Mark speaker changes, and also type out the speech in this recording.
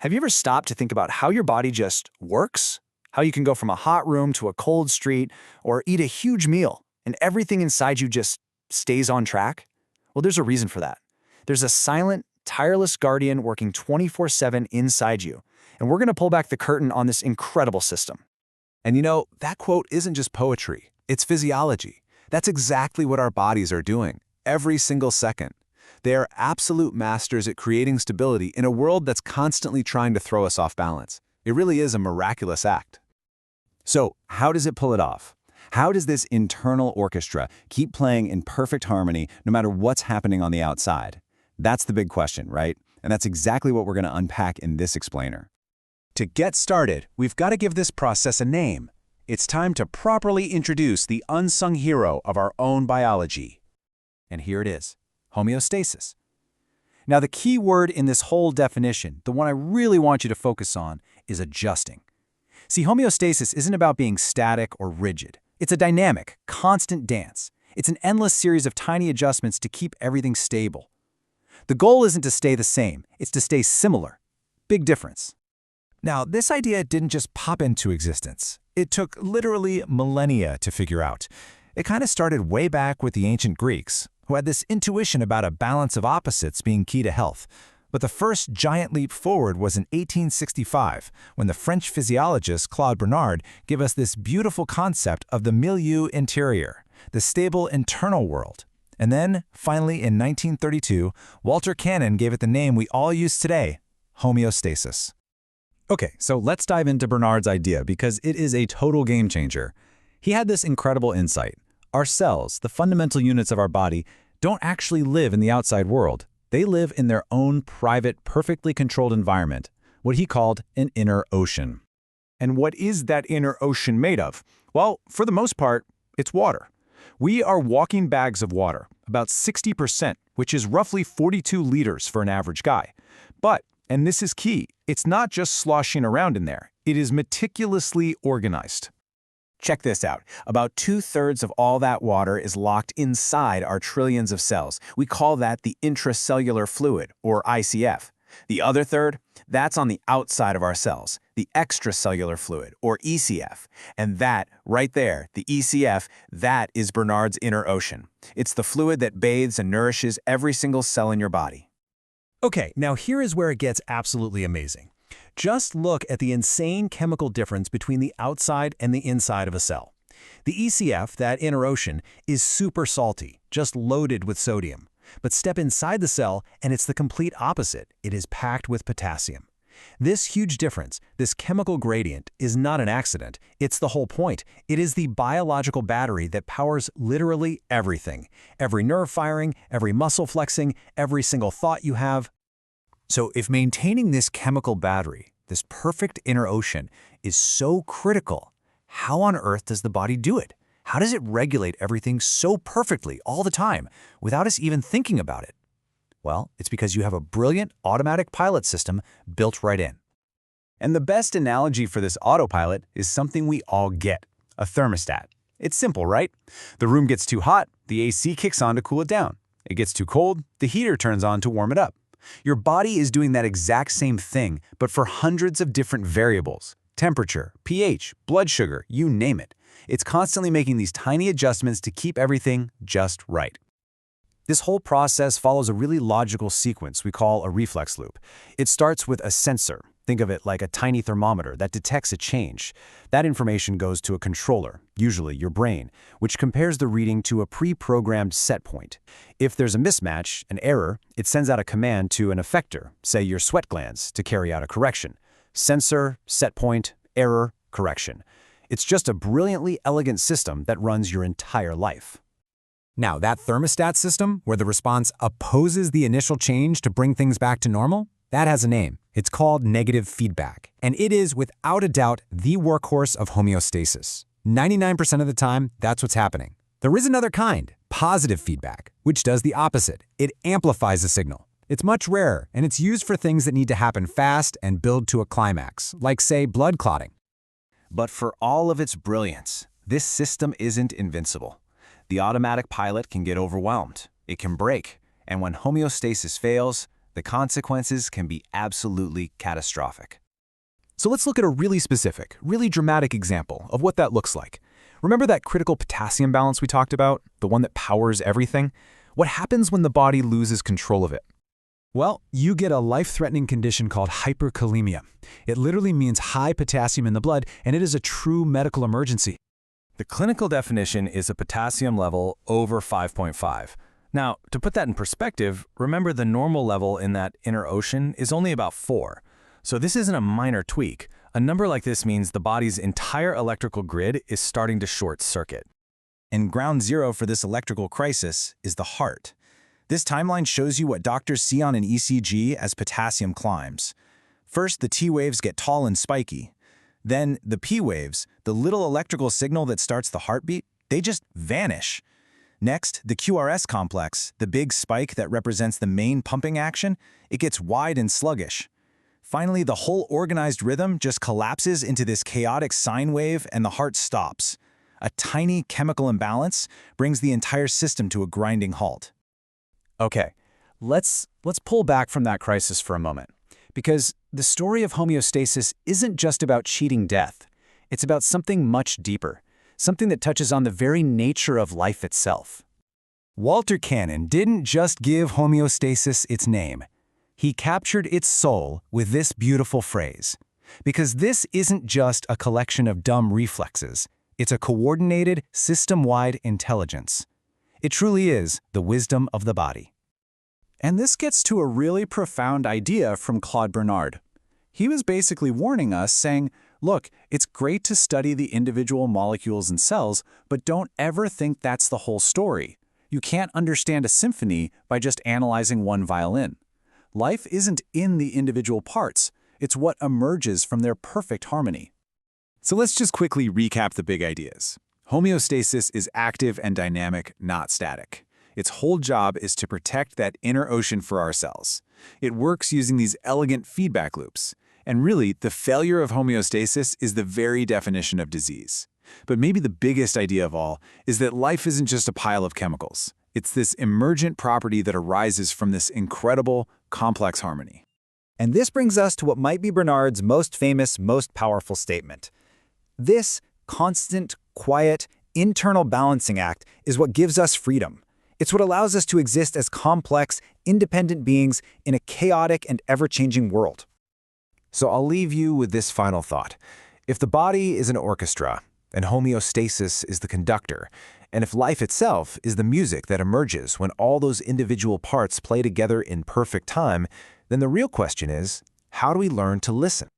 Speaker 1: Have you ever stopped to think about how your body just works? How you can go from a hot room to a cold street or eat a huge meal and everything inside you just stays on track? Well, there's a reason for that. There's a silent, tireless guardian working 24/7 inside you, and we're going to pull back the curtain on this incredible system.
Speaker 2: And you know, that quote isn't just poetry, it's physiology. That's exactly what our bodies are doing, every single second. They are absolute masters at creating stability in a world that's constantly trying to throw us off balance. It really is a miraculous act.
Speaker 3: So, how does it pull it off? How does this internal orchestra keep playing in perfect harmony no matter what's happening on the outside? That's the big question, right? And that's exactly what we're going to unpack in this explainer.
Speaker 2: To get started, we've got to give this process a name. It's time to properly introduce the unsung hero of our own biology. And here it is. Homeostasis. Now, the key word in this whole definition, the one I really want you to focus on, is adjusting. See, homeostasis isn't about being static or rigid. It's a dynamic, constant dance. It's an endless series of tiny adjustments to keep everything stable. The goal isn't to stay the same, it's to stay similar. Big difference. Now, this idea didn't just pop into existence. It took literally millennia to figure out. It kind of started way back with the ancient Greeks, who had this intuition about a balance of opposites being key to health. But the first giant leap forward was in 1865, when the French physiologist Claude Bernard gave us this beautiful concept of the milieu intérieur, the stable internal world. And then, finally, in 1932, Walter Cannon gave it the name we all use today, homeostasis.
Speaker 4: Okay, so let's dive into Bernard's idea because it is a total game changer. He had this incredible insight. Our cells, the fundamental units of our body, don't actually live in the outside world. They live in their own private, perfectly controlled environment, what he called an inner ocean.
Speaker 1: And what is that inner ocean made of? Well, for the most part, it's water. We are walking bags of water, about 60%, which is roughly 42 liters for an average guy. But, and this is key, it's not just sloshing around in there. It is meticulously organized. Check this out. About 2/3 of all that water is locked inside our trillions of cells. We call that the intracellular fluid, or ICF. The other third, that's on the outside of our cells, the extracellular fluid, or ECF. And that, right there, the ECF, that is Bernard's inner ocean. It's the fluid that bathes and nourishes every single cell in your body.
Speaker 5: Okay, now here is where it gets absolutely amazing. Just look at the insane chemical difference between the outside and the inside of a cell. The ECF, that inner ocean, is super salty, just loaded with sodium. But step inside the cell and it's the complete opposite. It is packed with potassium. This huge difference, this chemical gradient, is not an accident. It's the whole point. It is the biological battery that powers literally everything. Every nerve firing, every muscle flexing, every single thought you have.
Speaker 2: So if maintaining this chemical battery, this perfect inner ocean, is so critical, how on earth does the body do it? How does it regulate everything so perfectly all the time without us even thinking about it? Well, it's because you have a brilliant automatic pilot system built right in.
Speaker 3: And the best analogy for this autopilot is something we all get, a thermostat. It's simple, right? The room gets too hot, the AC kicks on to cool it down. It gets too cold, the heater turns on to warm it up. Your body is doing that exact same thing, but for hundreds of different variables. Temperature, pH, blood sugar, you name it. It's constantly making these tiny adjustments to keep everything just right.
Speaker 2: This whole process follows a really logical sequence we call a reflex loop. It starts with a sensor. Think of it like a tiny thermometer that detects a change. That information goes to a controller, usually your brain, which compares the reading to a pre-programmed set point. If there's a mismatch, an error, it sends out a command to an effector, say your sweat glands, to carry out a correction. Sensor, set point, error, correction. It's just a brilliantly elegant system that runs your entire life.
Speaker 5: Now, that thermostat system, where the response opposes the initial change to bring things back to normal, that has a name. It's called negative feedback. And it is, without a doubt, the workhorse of homeostasis. 99% of the time, that's what's happening. There is another kind, positive feedback, which does the opposite. It amplifies the signal. It's much rarer, and it's used for things that need to happen fast and build to a climax, like, say, blood clotting.
Speaker 3: But for all of its brilliance, this system isn't invincible. The automatic pilot can get overwhelmed. It can break. And when homeostasis fails,
Speaker 2: The consequences can be absolutely catastrophic.
Speaker 3: So let's look at a really specific, really dramatic example of what that looks like. Remember that critical potassium balance we talked about, the one that powers everything? What happens when the body loses control of it? Well, you get a life-threatening condition called hyperkalemia. It literally means high potassium in the blood, and it is a true medical emergency.
Speaker 2: The clinical definition is a potassium level over 5.5. Now, to put that in perspective, remember the normal level in that inner ocean is only about 4. So this isn't a minor tweak. A number like this means the body's entire electrical grid is starting to short circuit. And ground zero for this electrical crisis is the heart. This timeline shows you what doctors see on an ECG as potassium climbs. First, the T waves get tall and spiky. Then, the P waves, the little electrical signal that starts the heartbeat, they just vanish. Next, the QRS complex, the big spike that represents the main pumping action, it gets wide and sluggish. Finally, the whole organized rhythm just collapses into this chaotic sine wave and the heart stops. A tiny chemical imbalance brings the entire system to a grinding halt.
Speaker 3: Okay, let's pull back from that crisis for a moment. Because the story of homeostasis isn't just about cheating death. It's about something much deeper, something that touches on the very nature of life itself. Walter Cannon didn't just give homeostasis its name. He captured its soul with this beautiful phrase. Because this isn't just a collection of dumb reflexes. It's a coordinated, system-wide intelligence. It truly is the wisdom of the body. And this gets to a really profound idea from Claude Bernard. He was basically warning us, saying, look, it's great to study the individual molecules and cells, but don't ever think that's the whole story. You can't understand a symphony by just analyzing one violin. Life isn't in the individual parts. It's what emerges from their perfect harmony. So let's just quickly recap the big ideas. Homeostasis is active and dynamic, not static. Its whole job is to protect that inner ocean for our cells. It works using these elegant feedback loops. And really, the failure of homeostasis is the very definition of disease. But maybe the biggest idea of all is that life isn't just a pile of chemicals. It's this emergent property that arises from this incredible, complex harmony.
Speaker 4: And this brings us to what might be Bernard's most famous, most powerful statement. This constant, quiet, internal balancing act is what gives us freedom. It's what allows us to exist as complex, independent beings in a chaotic and ever-changing world.
Speaker 2: So I'll leave you with this final thought. If the body is an orchestra, and homeostasis is the conductor, and if life itself is the music that emerges when all those individual parts play together in perfect time, then the real question is, how do we learn to listen?